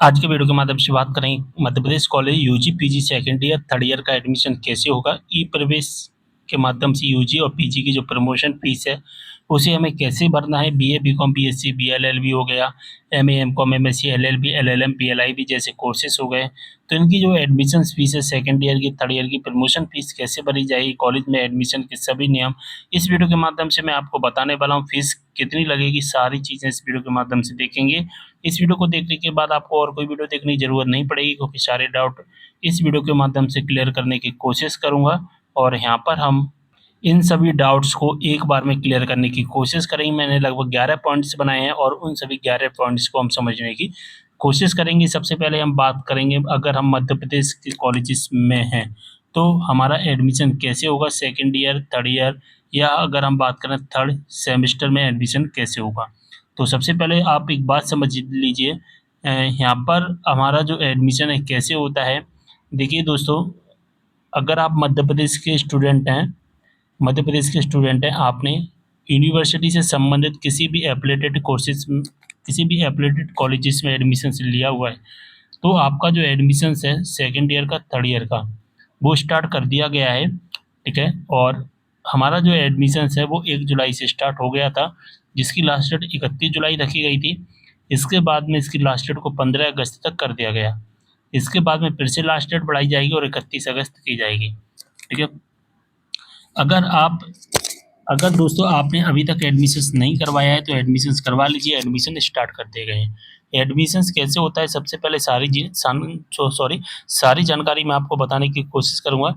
आज के वीडियो के माध्यम से बात करेंगे Madhya Pradesh college UG PG second year third year का एडमिशन कैसे होगा। ई प्रवेश के माध्यम से यूजी और पीजी की जो प्रमोशन फीस है उसे हमें कैसे भरना है। बीए बीकॉम बीएससी बीएलएलबी हो गया, MA MCom MSc LLB LLM PLIB जैसे कोर्सेज हो गए, तो इनकी जो एडमिशन फीस है सेकंड ईयर की थर्ड ईयर की प्रमोशन फीस कैसे भरी जाएगी, कॉलेज में एडमिशन के सभी नियम इस वीडियो के माध्यम से मैं आपको बताने वाला हूँ। फीस कितनी लगेगी सारी चीज़ें इस वीडियो के माध्यम से देखेंगे। इस वीडियो को देखने के बाद आपको और कोई वीडियो देखने की ज़रूरत नहीं पड़ेगी, क्योंकि सारे डाउट इस वीडियो के माध्यम से क्लियर करने की कोशिश करूँगा। और यहाँ पर हम इन सभी डाउट्स को एक बार में क्लियर करने की कोशिश करेंगे। मैंने लगभग 11 पॉइंट्स बनाए हैं और उन सभी 11 पॉइंट्स को हम समझने की कोशिश करेंगे। सबसे पहले हम बात करेंगे, अगर हम मध्य प्रदेश के कॉलेजेस में हैं तो हमारा एडमिशन कैसे होगा सेकंड ईयर थर्ड ईयर, या अगर हम बात करें थर्ड सेमेस्टर में एडमिशन कैसे होगा। तो सबसे पहले आप एक बात समझ लीजिए, यहाँ पर हमारा जो एडमिशन है कैसे होता है। देखिए दोस्तों, अगर आप मध्य प्रदेश के स्टूडेंट हैं, आपने यूनिवर्सिटी से संबंधित किसी भी एफिलिएटेड कॉलेजेस में एडमिशन लिया हुआ है, तो आपका जो एडमिशन है सेकेंड ईयर का थर्ड ईयर का वो स्टार्ट कर दिया गया है। ठीक है, और हमारा जो एडमिशन है वो 1 जुलाई से स्टार्ट हो गया था, जिसकी लास्ट डेट 31 जुलाई रखी गई थी। इसके बाद में इसकी लास्ट डेट को 15 अगस्त तक कर दिया गया। इसके बाद में फिर से लास्ट डेट बढ़ाई जाएगी और 31 अगस्त की जाएगी। ठीक है, अगर आप अगर दोस्तों आपने अभी तक एडमिशन्स नहीं करवाया है तो एडमिशन्स करवा लीजिए, एडमिशन स्टार्ट कर दिए गए हैं। एडमिशन्स कैसे होता है, सबसे पहले सारी जानकारी मैं आपको बताने की कोशिश करूँगा।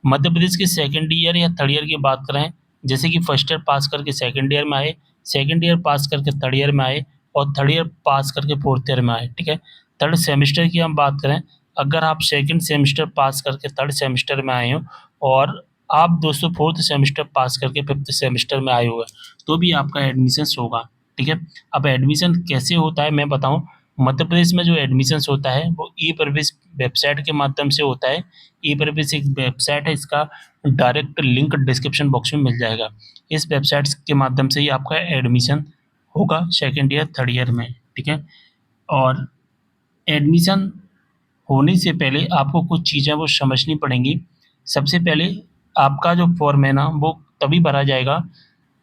मध्य प्रदेश के सेकंड ईयर या थर्ड ईयर की बात करें, जैसे कि फर्स्ट ईयर पास करके सेकंड ईयर में आए, सेकंड ईयर पास करके थर्ड ईयर में आए और थर्ड ईयर पास करके फोर्थ ईयर में आए। ठीक है, थर्ड सेमेस्टर की हम बात करें, अगर आप सेकंड सेमेस्टर पास करके थर्ड सेमेस्टर में आए हो और आप दोस्तों फोर्थ सेमेस्टर पास करके फिफ्थ सेमेस्टर में आए हुए तो भी आपका एडमिशन्स होगा। ठीक है, अब एडमिशन कैसे होता है मैं बताऊं। मध्य प्रदेश में जो एडमिशन्स होता है वो ई प्रवेश वेबसाइट के माध्यम से होता है। ई प्रवेश एक वेबसाइट है, इसका डायरेक्ट लिंक डिस्क्रिप्शन बॉक्स में मिल जाएगा। इस वेबसाइट के माध्यम से ही आपका एडमिशन होगा सेकेंड ईयर थर्ड ईयर में। ठीक है, और एडमिशन होने से पहले आपको कुछ चीज़ें वो समझनी पड़ेंगी। सबसे पहले आपका जो फॉर्म है ना वो तभी भरा जाएगा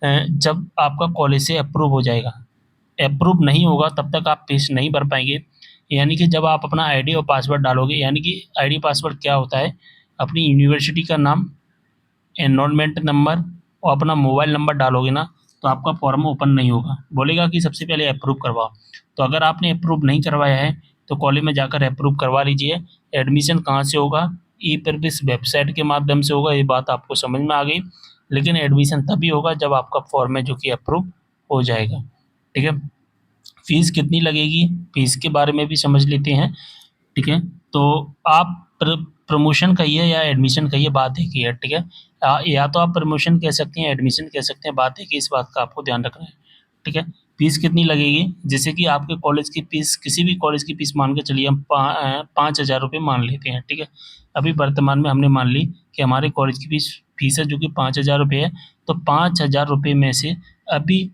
जब आपका कॉलेज से अप्रूव हो जाएगा। अप्रूव नहीं होगा तब तक आप फीस नहीं भर पाएंगे। यानी कि जब आप अपना आईडी और पासवर्ड डालोगे, यानी कि आईडी पासवर्ड क्या होता है, अपनी यूनिवर्सिटी का नाम, एनरोलमेंट नंबर और अपना मोबाइल नंबर डालोगे ना, तो आपका फॉर्म ओपन नहीं होगा। बोलेगा कि सबसे पहले अप्रूव करवाओ। तो अगर आपने अप्रूव नहीं करवाया है तो कॉलेज में जाकर अप्रूव करवा लीजिए। एडमिशन कहाँ से होगा, ई प्रवेश वेबसाइट के माध्यम से होगा। ये बात आपको समझ में आ गई। लेकिन एडमिशन तभी होगा जब आपका फॉर्म है जो कि अप्रूव हो जाएगा। ठीक है, फीस कितनी लगेगी, फीस के बारे में भी समझ लेते हैं। ठीक है, तो आप प्रमोशन कहिए या एडमिशन कहिए, बात एक ही है। ठीक है, या तो आप प्रमोशन कह सकते हैं, एडमिशन कह सकते हैं, बात एक ही। इस बात का आपको ध्यान रखना है। ठीक है, फीस कितनी लगेगी, जैसे कि आपके कॉलेज की फीस, किसी भी कॉलेज की फीस मान के चलिए हम 5,000 रुपये मान लेते हैं। ठीक है, अभी वर्तमान में हमने मान ली कि हमारे कॉलेज की फीस फीस है जो कि 5,000 रुपये है। तो 5,000 रुपये में से अभी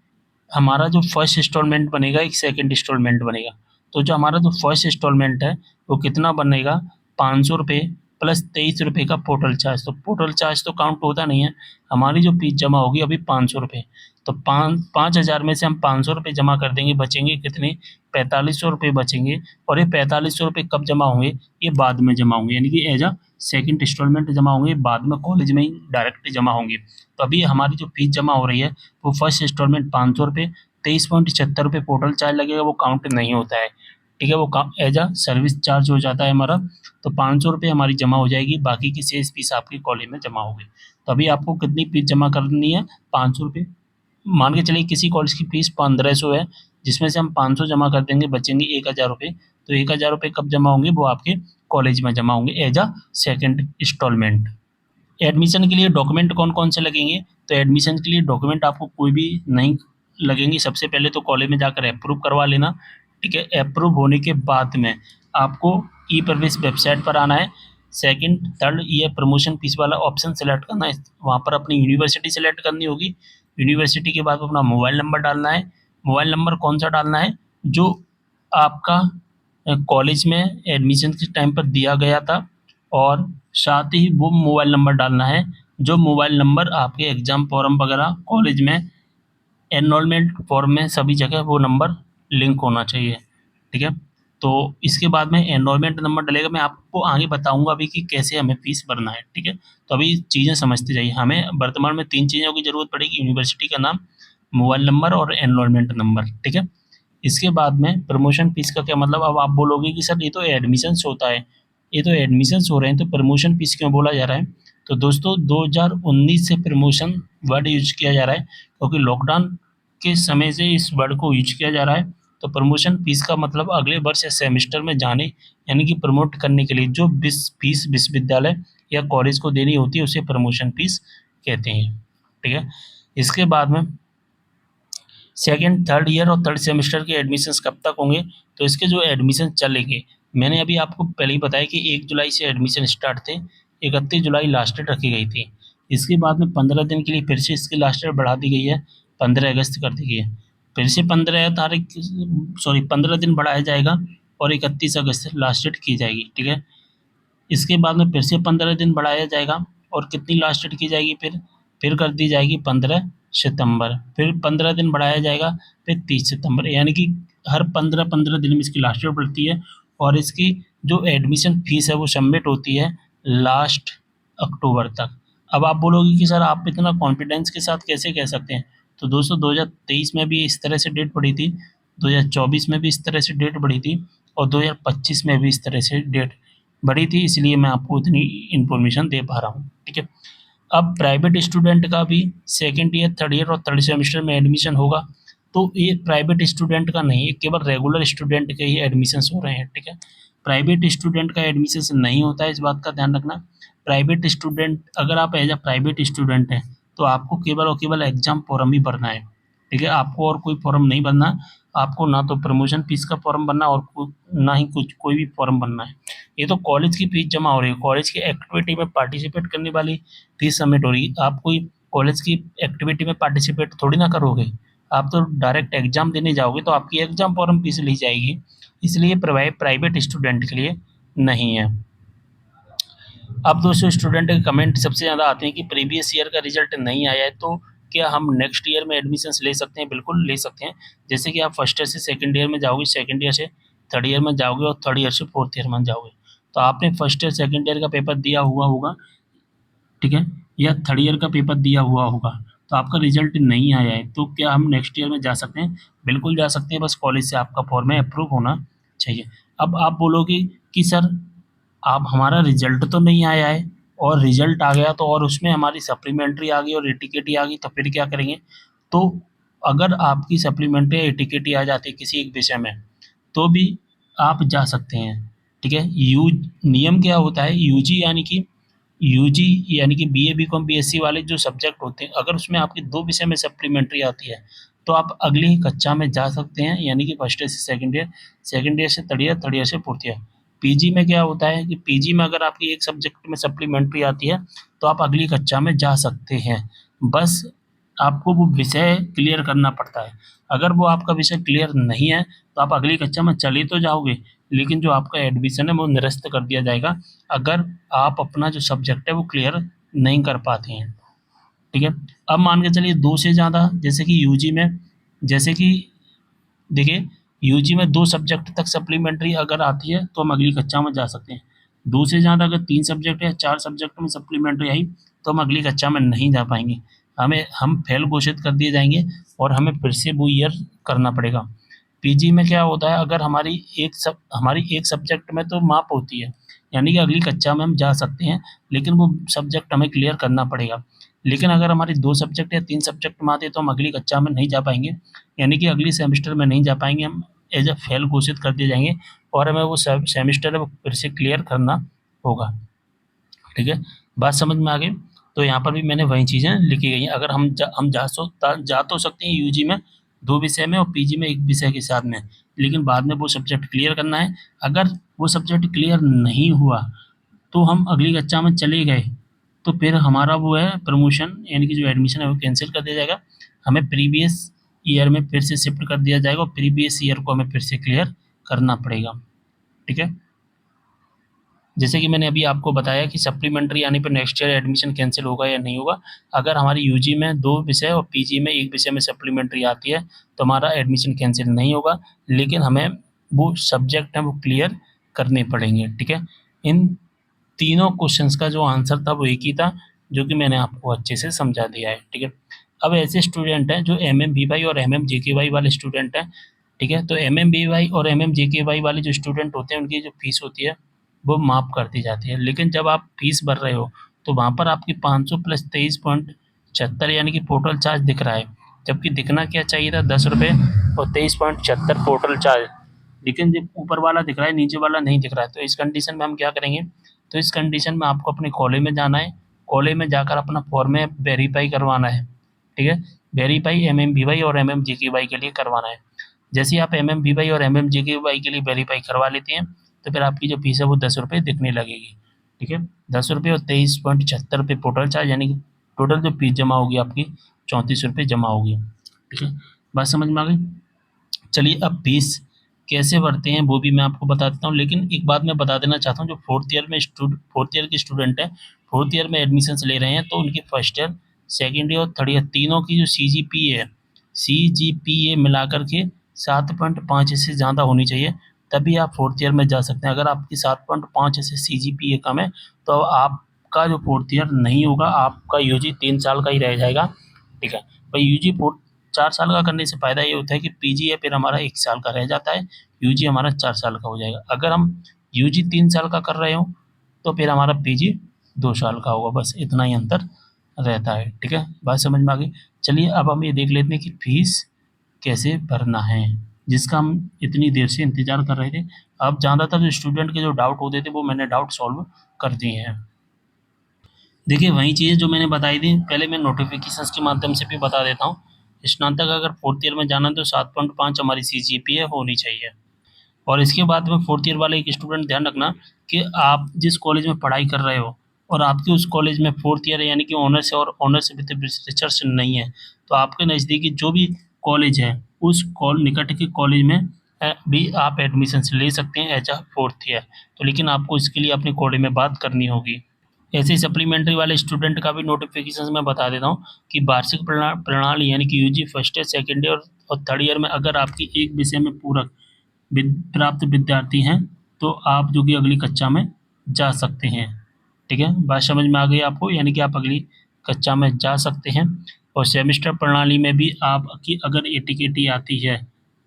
हमारा जो फर्स्ट इंस्टॉलमेंट बनेगा, एक सेकंड इंस्टॉलमेंट बनेगा। तो जो हमारा जो फर्स्ट इंस्टॉलमेंट है वो कितना बनेगा, 500 रुपये प्लस 23 रुपये का पोर्टल चार्ज। तो पोर्टल चार्ज तो काउंट होता नहीं है, हमारी जो फीस जमा होगी अभी 500 रुपये। तो 5,000 में से हम 500 रुपये जमा कर देंगे, बचेंगे कितने, 4500 रुपये बचेंगे। और ये 4500 रुपये कब जमा होंगे, ये बाद में जमा होंगे, यानी कि एज अ सेकंड इंस्टॉलमेंट जमा होंगे, बाद में कॉलेज में ही डायरेक्ट जमा होंगे। तो अभी हमारी जो फीस जमा हो रही है वो फर्स्ट इंस्टॉलमेंट 500 रुपये, 23.76 रुपये पोर्टल चार्ज लगेगा, वो काउंट नहीं होता है। ठीक है, वो एज अ सर्विस चार्ज हो जाता है हमारा। तो 500 रुपये हमारी जमा हो जाएगी, बाकी की शेष फीस आपकी कॉलेज में जमा होगी। तो अभी आपको कितनी फीस जमा करनी है, 500 रुपये। मान के चलिए किसी कॉलेज की फीस 1500 है, जिसमें से हम 500 जमा कर देंगे, बचेंगे 1,000 रुपये। तो 1,000 रुपये कब जमा होंगे, वो आपके कॉलेज में जमा होंगे as a second installment. Admission के लिए डॉक्यूमेंट कौन कौन से लगेंगे, तो एडमिशन के लिए डॉक्यूमेंट आपको कोई भी नहीं लगेंगे। सबसे पहले तो कॉलेज में जाकर अप्रूव करवा लेना। ठीक है, अप्रूव होने के बाद में आपको ई प्रवेश वेबसाइट पर आना है, second third year promotion fees वाला ऑप्शन सेलेक्ट करना है, वहाँ पर अपनी यूनिवर्सिटी सेलेक्ट करनी होगी। यूनिवर्सिटी के बाद अपना मोबाइल नंबर डालना है। मोबाइल नंबर कौन सा डालना है, जो आपका कॉलेज में एडमिशन के टाइम पर दिया गया था, और साथ ही वो मोबाइल नंबर डालना है जो मोबाइल नंबर आपके एग्ज़ाम फॉर्म वगैरह कॉलेज में एनरोलमेंट फॉर्म में सभी जगह वो नंबर लिंक होना चाहिए, ठीक है। तो इसके बाद में एनरोलमेंट नंबर डलेगा, मैं आपको आगे बताऊंगा अभी कि कैसे हमें फीस भरना है, ठीक है। तो अभी चीज़ें समझते जाइए। हमें वर्तमान में 3 चीज़ों की ज़रूरत पड़ेगी: यूनिवर्सिटी का नाम, मोबाइल नंबर और एनरोलमेंट नंबर, ठीक है। इसके बाद में प्रमोशन फीस का क्या मतलब, अब आप बोलोगे कि सर ये तो एडमिशन्स होता है, ये तो एडमिशन्स हो रहे हैं तो प्रमोशन फीस क्यों बोला जा रहा है। तो दोस्तों 2019 से प्रमोशन वर्ड यूज किया जा रहा है, क्योंकि लॉकडाउन के समय से इस वर्ड को यूज किया जा रहा है। तो प्रमोशन फीस का मतलब अगले वर्ष या सेमेस्टर में जाने यानी कि प्रमोट करने के लिए जो फीस विश्वविद्यालय या कॉलेज को देनी होती है उसे प्रमोशन फीस कहते हैं, ठीक है। इसके बाद में सेकंड, थर्ड ईयर और थर्ड सेमेस्टर के एडमिशन्स कब तक होंगे, तो इसके जो एडमिशन चलेंगे, मैंने अभी आपको पहले ही बताया कि 1 जुलाई से एडमिशन स्टार्ट थे, 31 जुलाई लास्ट डेट रखी गई थी। इसके बाद में 15 दिन के लिए फिर से इसकी लास्ट डेट बढ़ा दी गई है, 15 अगस्त कर दी गई है। फिर से 15 दिन बढ़ाया जाएगा और 31 अगस्त लास्ट डेट की जाएगी, ठीक है। इसके बाद में फिर से 15 दिन बढ़ाया जाएगा और कितनी लास्ट डेट की जाएगी, फिर कर दी जाएगी 15 सितंबर, फिर 15 दिन बढ़ाया जाएगा, फिर 30 सितंबर, यानी कि हर 15-15 दिन में इसकी लास्ट डेट बढ़ती है। और इसकी जो एडमिशन फीस है वो सबमिट होती है लास्ट अक्टूबर तक। अब आप बोलोगे कि सर आप इतना कॉन्फिडेंस के साथ कैसे कह सकते हैं, तो दोस्तों 2023 में भी इस तरह से डेट बढ़ी थी, 2024 में भी इस तरह से डेट बढ़ी थी, और 2025 में भी इस तरह से डेट बढ़ी थी, इसलिए मैं आपको इतनी इन्फॉर्मेशन दे पा रहा हूँ, ठीक है। अब प्राइवेट स्टूडेंट का भी सेकंड ईयर, थर्ड ईयर और थर्ड सेमेस्टर में एडमिशन होगा, तो ये प्राइवेट स्टूडेंट का नहीं है, केवल रेगुलर स्टूडेंट के ही एडमिशन्स हो रहे हैं, ठीक है। प्राइवेट स्टूडेंट का एडमिशन्स नहीं होता है, इस बात का ध्यान रखना। प्राइवेट स्टूडेंट, अगर आप एज अ प्राइवेट स्टूडेंट हैं तो आपको केवल और केवल एग्ज़ाम फॉर्म ही भरना है, ठीक है। आपको और कोई फॉर्म नहीं भरना, आपको ना तो प्रमोशन फीस का फॉर्म भरना और ना ही कुछ कोई भी फॉर्म भरना है। ये तो कॉलेज की फीस जमा हो रही है, कॉलेज की एक्टिविटी में पार्टिसिपेट करने वाली फीस सबमिट हो रही है। आप कोई कॉलेज की एक्टिविटी में पार्टिसिपेट थोड़ी ना करोगे, आप तो डायरेक्ट एग्जाम देने जाओगे, तो आपकी एग्जाम फॉर्म फीस ली जाएगी, इसलिए प्राइवेट स्टूडेंट के लिए नहीं है। अब दोस्तों स्टूडेंट के कमेंट सबसे ज़्यादा आते हैं कि प्रीवियस ईयर का रिजल्ट नहीं आया है तो क्या हम नेक्स्ट ईयर में एडमिशन्स ले सकते हैं। बिल्कुल ले सकते हैं। जैसे कि आप फर्स्ट ईयर से सेकंड ईयर में जाओगे, सेकंड ईयर से थर्ड ईयर में जाओगे और थर्ड ईयर से फोर्थ ईयर में जाओगे, तो आपने फर्स्ट ईयर सेकंड ईयर का पेपर दिया हुआ होगा, ठीक है, या थर्ड ईयर का पेपर दिया हुआ होगा, तो आपका रिजल्ट नहीं आया है, तो क्या हम नेक्स्ट ईयर में जा सकते हैं। बिल्कुल जा सकते हैं, बस कॉलेज से आपका फॉर्म अप्रूव होना चाहिए। अब आप बोलोगे कि सर आप हमारा रिजल्ट तो नहीं आया है, और रिजल्ट आ गया तो और उसमें हमारी सप्लीमेंट्री आ गई और एटीकेटी आ गई, तो फिर क्या करेंगे। तो अगर आपकी सप्लीमेंट्री या एटीकेटी आ जाती है किसी एक विषय में, तो भी आप जा सकते हैं, ठीक है। यू नियम क्या होता है, यूजी यानी कि बीए बीकॉम बीएससी वाले जो सब्जेक्ट होते हैं, अगर उसमें आपकी 2 विषय में सप्लीमेंट्री आती है, तो आप अगली कक्षा में जा सकते हैं, यानी कि फर्स्ट ईयर से सेकंड ईयर से थर्ड ईयर से फोर्थ ईयर। पीजी में क्या होता है कि पीजी में अगर आपकी एक सब्जेक्ट में सप्लीमेंट्री आती है, तो आप अगली कक्षा में जा सकते हैं। बस आपको वो विषय क्लियर करना पड़ता है। अगर वो आपका विषय क्लियर नहीं है, तो आप अगली कक्षा में चले तो जाओगे, लेकिन जो आपका एडमिशन है वो निरस्त कर दिया जाएगा, अगर आप अपना जो सब्जेक्ट है वो क्लियर नहीं कर पाते हैं, ठीक है। अब मान के चलिए 2 से ज़्यादा, जैसे कि यूजी में, जैसे कि देखिए यूजी में 2 सब्जेक्ट तक सप्लीमेंट्री अगर आती है तो हम अगली कक्षा में जा सकते हैं। 2 से ज़्यादा अगर 3 सब्जेक्ट या 4 सब्जेक्ट में सप्लीमेंट्री आई, तो हम अगली कक्षा में नहीं जा पाएँगे। हम फेल घोषित कर दिए जाएँगे और हमें फिर से वो ईयर करना पड़ेगा। पीजी में क्या होता है, अगर हमारी एक सब्जेक्ट में तो माप होती है, यानी कि अगली कक्षा में हम जा सकते हैं, लेकिन वो सब्जेक्ट हमें क्लियर करना पड़ेगा। लेकिन अगर हमारी 2 सब्जेक्ट या 3 सब्जेक्ट में आती है, तो हम अगली कक्षा में नहीं जा पाएँगे, यानी कि अगली सेमेस्टर में नहीं जा पाएँगे, हम एज़ अ फेल घोषित कर दिए जाएँगे और हमें वो सेमेस्टर है वो फिर से क्लियर करना होगा, ठीक है। बात समझ में आ गई? तो यहाँ पर भी मैंने वही चीज़ें लिखी गई हैं। अगर हम जा तो सकते हैं यूजी में 2 विषय में और पीजी में 1 विषय के साथ में, लेकिन बाद में वो सब्जेक्ट क्लियर करना है। अगर वो सब्जेक्ट क्लियर नहीं हुआ, तो हम अगली कक्षा में चले गए, तो फिर हमारा वो है प्रमोशन, यानी कि जो एडमिशन है वो कैंसिल कर दिया जाएगा। हमें प्रीवियस ईयर में फिर से शिफ्ट कर दिया जाएगा और प्रीवियस ईयर को हमें फिर से क्लियर करना पड़ेगा, ठीक है। जैसे कि मैंने अभी आपको बताया कि सप्लीमेंट्री आने पे नेक्स्ट ईयर एडमिशन कैंसिल होगा या नहीं होगा। अगर हमारी यूजी में 2 विषय और पीजी में 1 विषय में सप्लीमेंट्री आती है तो हमारा एडमिशन कैंसिल नहीं होगा, लेकिन हमें वो सब्जेक्ट हैं वो क्लियर करने पड़ेंगे, ठीक है। इन तीनों क्वेश्चंस का जो आंसर था वो एक ही था, जो कि मैंने आपको अच्छे से समझा दिया है, ठीक है। अब ऐसे स्टूडेंट हैं जो एमएमवीवाई और एमएमजेकेवाई वाले स्टूडेंट हैं, ठीक है। तो एमएमवीवाई और एमएमजेकेवाई वाले जो स्टूडेंट होते हैं उनकी जो फीस होती है वो माफ़ करती जाती है, लेकिन जब आप फीस भर रहे हो तो वहाँ पर आपकी 500 प्लस 23.76 यानी कि पोर्टल चार्ज दिख रहा है, जबकि दिखना क्या चाहिए था 10 रुपये और 23.76 पोर्टल चार्ज, लेकिन जब ऊपर वाला दिख रहा है नीचे वाला नहीं दिख रहा है। तो इस कंडीशन में हम क्या करेंगे, तो इस कंडीशन में आपको अपने कॉलेज में जाना है, कॉलेज में जाकर अपना फॉर्म वेरीफाई करवाना है, ठीक है। वेरीफाई एमएमवीवाई और एमएमजेकेवाई के लिए करवाना है। जैसे ही आप एमएमवीवाई और एमएमजेकेवाई के लिए वेरीफाई करवा लेते हैं तो फिर आपकी जो फीस है वो 10 रुपये दिखने लगेगी, ठीक है। 10 रुपये और 23.76 पोर्टल चार्ज, यानी कि टोटल जो फीस जमा होगी आपकी 34 रुपये जमा होगी, ठीक है। बात समझ में आ गई। चलिए अब फीस कैसे भरते हैं वो भी मैं आपको बता देता हूँ, लेकिन एक बात मैं बता देना चाहता हूँ, जो फोर्थ ईयर के स्टूडेंट हैं, फोर्थ ईयर में एडमिशन्स ले रहे हैं, तो उनकी फर्स्ट ईयर, सेकेंड ईयर और थर्ड ईयर तीनों की जो सीजीपीए मिला कर के 7.5 से ज़्यादा होनी चाहिए, तभी आप फोर्थ ईयर में जा सकते हैं। अगर आपकी 7.5 से सीजीपीए कम है तो आपका जो फोर्थ ईयर नहीं होगा, आपका यूजी 3 साल का ही रह जाएगा, ठीक है। भाई यूजी 4 साल का करने से फ़ायदा ये होता है कि पीजी है फिर हमारा 1 साल का रह जाता है, यूजी हमारा 4 साल का हो जाएगा। अगर हम यूजी 3 साल का कर रहे हो तो फिर हमारा पीजी 2 साल का होगा, बस इतना ही अंतर रहता है, ठीक है। बात समझ में आ गई। चलिए अब हम ये देख लेते हैं कि फीस कैसे भरना है, जिसका हम इतनी देर से इंतज़ार कर रहे थे। अब ज़्यादातर जो स्टूडेंट के जो डाउट होते थे वो मैंने डाउट सॉल्व कर दिए हैं। देखिए वही चीज़ जो मैंने बताई थी, पहले मैं नोटिफिकेशंस के माध्यम से भी बता देता हूँ। स्नातक अगर फोर्थ ईयर में जाना है तो 7.5 हमारी सीजीपीए होनी चाहिए। और इसके बाद में फोर्थ ईयर वाले एक स्टूडेंट ध्यान रखना कि आप जिस कॉलेज में पढ़ाई कर रहे हो और आपके उस कॉलेज में फोर्थ ईयर यानी कि ऑनर्स और ऑनर्स विद रिसर्च नहीं है, तो आपके नज़दीकी जो भी कॉलेज है उस निकट के कॉलेज में भी आप एडमिशन ले सकते हैं एज अ फोर्थ ईयर। तो लेकिन आपको इसके लिए अपने कॉलेज में बात करनी होगी। ऐसे ही सप्लीमेंट्री वाले स्टूडेंट का भी नोटिफिकेशन मैं बता देता हूँ कि वार्षिक प्रणाली यानी कि UG first year, second year और थर्ड ईयर में अगर आपकी एक विषय में पूरक प्राप्त विद्यार्थी हैं तो आप जो कि अगली कक्षा में जा सकते हैं, ठीक है। बात समझ में आ गई आपको, यानी कि आप अगली कक्षा में जा सकते हैं। और सेमेस्टर प्रणाली में भी आपकी अगर एटीकेटी आती है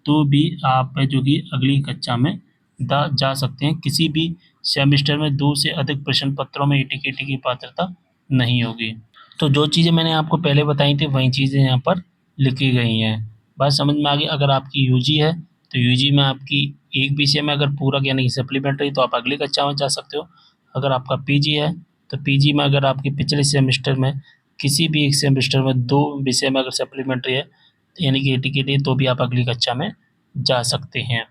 तो भी आप जो कि अगली कक्षा में जा सकते हैं। किसी भी सेमेस्टर में 2 से अधिक प्रश्न पत्रों में एटीकेटी की पात्रता नहीं होगी। तो जो चीज़ें मैंने आपको पहले बताई थी वही चीज़ें यहाँ पर लिखी गई हैं। बात समझ में आ गई। अगर आपकी यूजी है तो यूजी में आपकी एक विषय में अगर पूरक यानी कि सप्लीमेंट्री तो आप अगली कक्षा में जा सकते हो। अगर आपका पीजी है तो पीजी में अगर आपके पिछले सेमेस्टर में किसी भी एक सेमेस्टर में 2 विषय में अगर सप्लीमेंट्री है यानी कि एटीकेटी है तो भी आप अगली कक्षा में जा सकते हैं।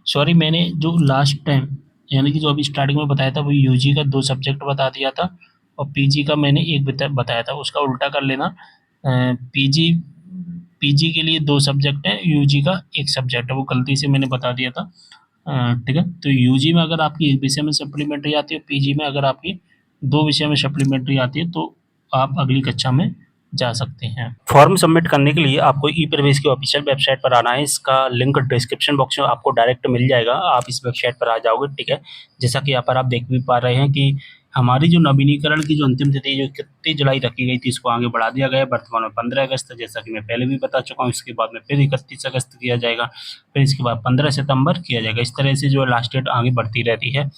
सॉरी, मैंने जो लास्ट टाइम यानी कि जो अभी स्टार्टिंग में बताया था वो यूजी का 2 सब्जेक्ट बता दिया था और पीजी का मैंने 1 बताया था, उसका उल्टा कर लेना। पीजी पीजी के लिए 2 सब्जेक्ट हैं, यूजी का 1 सब्जेक्ट है, वो गलती से मैंने बता दिया था। ठीक है। तो यूजी में अगर आपकी एक विषय में सप्लीमेंट्री आती है, पीजी में अगर आपकी 2 विषय में सप्लीमेंट्री आती है तो आप अगली कक्षा में जा सकते हैं। फॉर्म सबमिट करने के लिए आपको ई प्रवेश की ऑफिशियल वेबसाइट पर आना है। इसका लिंक डिस्क्रिप्शन बॉक्स में आपको डायरेक्ट मिल जाएगा, आप इस वेबसाइट पर आ जाओगे, ठीक है। जैसा कि यहाँ पर आप देख भी पा रहे हैं कि हमारी जो नवीनीकरण की जो अंतिम तिथि जो 31 जुलाई रखी गई थी इसको आगे बढ़ा दिया गया है। वर्तमान में 15 अगस्त, जैसा कि मैं पहले भी बता चुका हूँ। इसके बाद में फिर 31 अगस्त किया जाएगा, फिर इसके बाद 15 सितंबर किया जाएगा। इस तरह से जो लास्ट डेट आगे बढ़ती रहती है।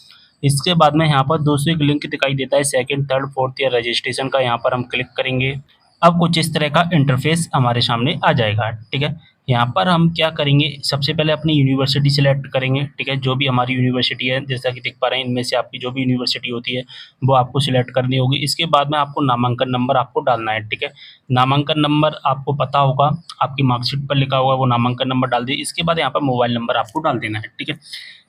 इसके बाद में यहाँ पर दोस्तों एक लिंक दिखाई देता है second, third, fourth year registration का, यहाँ पर हम क्लिक करेंगे। अब कुछ इस तरह का इंटरफेस हमारे सामने आ जाएगा, ठीक है। यहाँ पर हम क्या करेंगे, सबसे पहले अपनी यूनिवर्सिटी सिलेक्ट करेंगे, ठीक है। जो भी हमारी यूनिवर्सिटी है, जैसा कि देख पा रहे हैं इनमें से आपकी जो भी यूनिवर्सिटी होती है वो आपको सिलेक्ट करनी होगी। इसके बाद में आपको नामांकन नंबर आपको डालना है, ठीक है। नामांकन नंबर आपको पता होगा, आपकी मार्कशीट पर लिखा हुआ वो नामांकन नंबर डाल दिए। इसके बाद यहाँ पर मोबाइल नंबर आपको डाल देना है, ठीक है।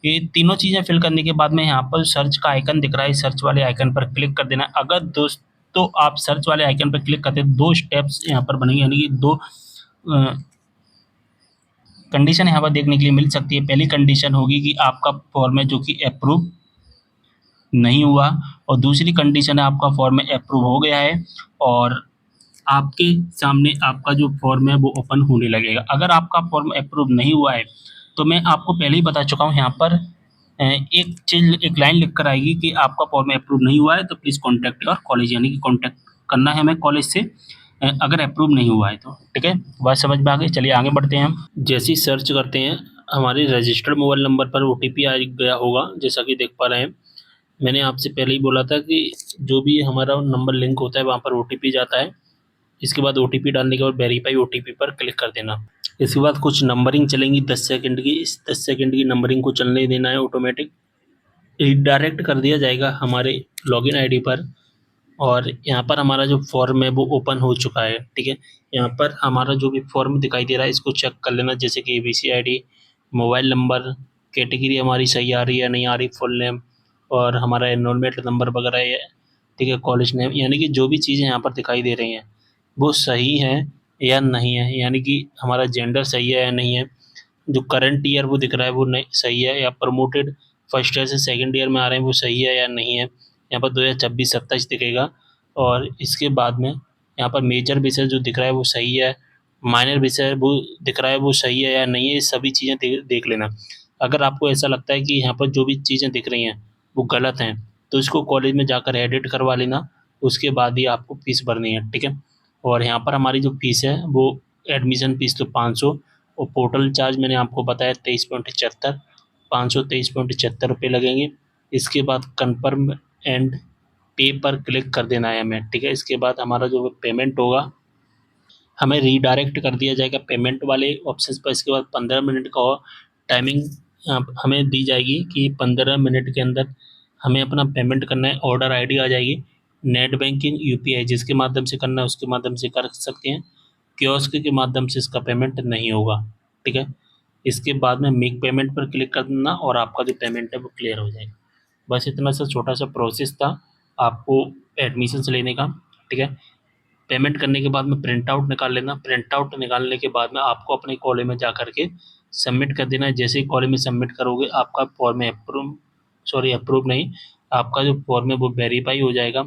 ये तीनों चीज़ें फिल करने के बाद में यहाँ पर सर्च का आइकन दिख रहा है, सर्च वाले आइकन पर क्लिक कर देना है। अगर दोस्त तो आप सर्च वाले आइकन पर क्लिक करते हैं 2 स्टेप्स यहाँ पर बनेंगे, यानी कि 2 कंडीशन यहाँ पर देखने के लिए मिल सकती है। पहली कंडीशन होगी कि आपका फॉर्म है जो कि अप्रूव नहीं हुआ, और दूसरी कंडीशन है आपका फॉर्म अप्रूव हो गया है और आपके सामने आपका जो फॉर्म है वो ओपन होने लगेगा। अगर आपका फॉर्म अप्रूव नहीं हुआ है तो मैं आपको पहले ही बता चुका हूँ, यहाँ पर एक लाइन लिख कर आएगी कि आपका फॉर्म अप्रूव नहीं हुआ है तो प्लीज़ कॉन्टैक्ट योर कॉलेज, यानी कि कॉन्टैक्ट करना है हमें कॉलेज से अगर अप्रूव नहीं हुआ है तो। ठीक है, बात समझ में आ गई। चलिए आगे बढ़ते हैं हम। जैसे ही सर्च करते हैं हमारे रजिस्टर्ड मोबाइल नंबर पर OTP आ गया होगा, जैसा कि देख पा रहे हैं। मैंने आपसे पहले ही बोला था कि जो भी हमारा नंबर लिंक होता है वहाँ पर OTP जाता है। इसके बाद OTP डालने के बाद वेरीफाई OTP पर क्लिक कर देना। इसके बाद कुछ नंबरिंग चलेंगी 10 सेकंड की। इस 10 सेकंड की नंबरिंग को चलने देना है। ऑटोमेटिक रिडायरेक्ट कर दिया जाएगा हमारे लॉगिन आईडी पर, और यहाँ पर हमारा जो फॉर्म है वो ओपन हो चुका है। ठीक है, यहाँ पर हमारा जो भी फॉर्म दिखाई दे रहा है इसको चेक कर लेना, जैसे कि ABC ID, mobile number, category हमारी सही आ रही है या नहीं आ रही, फुल नेम और हमारा एनरोलमेंट नंबर वगैरह है। ठीक है, कॉलेज नेम, यानी कि जो भी चीज़ें यहाँ पर दिखाई दे रही हैं वो सही है या नहीं है, यानी कि हमारा जेंडर सही है या नहीं है। जो करंट ईयर वो दिख रहा है वो नहीं सही है, या प्रमोटेड फर्स्ट ईयर से सेकंड ईयर में आ रहे हैं वो सही है या नहीं है। यहाँ पर 2026-27 दिखेगा। और इसके बाद में यहाँ पर मेजर विषय जो दिख रहा है वो सही है, माइनर विषय वो दिख रहा है वो सही है या नहीं है, ये सभी चीज़ें देख लेना। अगर आपको ऐसा लगता है कि यहाँ पर जो भी चीज़ें दिख रही हैं वो गलत हैं तो इसको कॉलेज में जाकर एडिट करवा लेना, उसके बाद ही आपको फीस भरनी है। ठीक है, और यहाँ पर हमारी जो फीस है वो एडमिशन फीस तो 500, और पोर्टल चार्ज मैंने आपको बताया 23.75, 523.75 रुपये लगेंगे। इसके बाद कन्फर्म एंड पे पर क्लिक कर देना है हमें। ठीक है, इसके बाद हमारा जो पेमेंट होगा हमें रीडायरेक्ट कर दिया जाएगा पेमेंट वाले ऑप्शन पर। इसके बाद 15 मिनट का टाइमिंग हमें दी जाएगी कि 15 मिनट के अंदर हमें अपना पेमेंट करना है। ऑर्डर ID आ जाएगी, नेट बैंकिंग UPI जिसके माध्यम से करना है उसके माध्यम से कर सकते हैं, कियोस्क के माध्यम से इसका पेमेंट नहीं होगा। ठीक है, इसके बाद में मेक पेमेंट पर क्लिक कर देना और आपका जो पेमेंट है वो क्लियर हो जाएगा। बस इतना सा छोटा सा प्रोसेस था आपको एडमिशन लेने का। ठीक है, पेमेंट करने के बाद में प्रिंट आउट निकाल लेना। प्रिंट आउट निकालने के बाद में आपको अपने कॉलेज में जा करके सबमिट कर देना है। जैसे ही कॉलेज में सबमिट करोगे आपका फॉर्म अप्रूव नहीं, आपका जो फॉर्म है वो वेरीफाई हो जाएगा।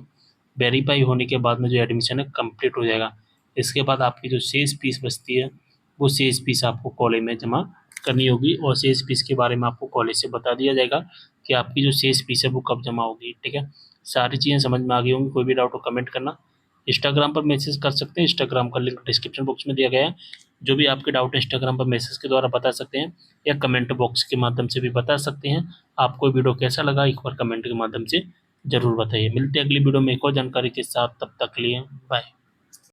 वेरीफाई होने के बाद में जो एडमिशन है कंप्लीट हो जाएगा। इसके बाद आपकी जो शेष फीस बचती है वो शेष फीस आपको कॉलेज में जमा करनी होगी, और शेष फीस के बारे में आपको कॉलेज से बता दिया जाएगा कि आपकी जो शेष फीस है वो कब जमा होगी। ठीक है, सारी चीज़ें समझ में आ गई होंगी। कोई भी डाउट हो कमेंट करना। इंस्टाग्राम पर मैसेज कर सकते हैं, इंस्टाग्राम का लिंक डिस्क्रिप्शन बॉक्स में दिया गया है। जो भी आपके डाउट है इंस्टाग्राम पर मैसेज के द्वारा बता सकते हैं, या कमेंट बॉक्स के माध्यम से भी बता सकते हैं। आपको वीडियो कैसा लगा एक बार कमेंट के माध्यम से ज़रूर बताइए। मिलते हैं अगली वीडियो में एक और जानकारी के साथ, तब तक के लिए बाय।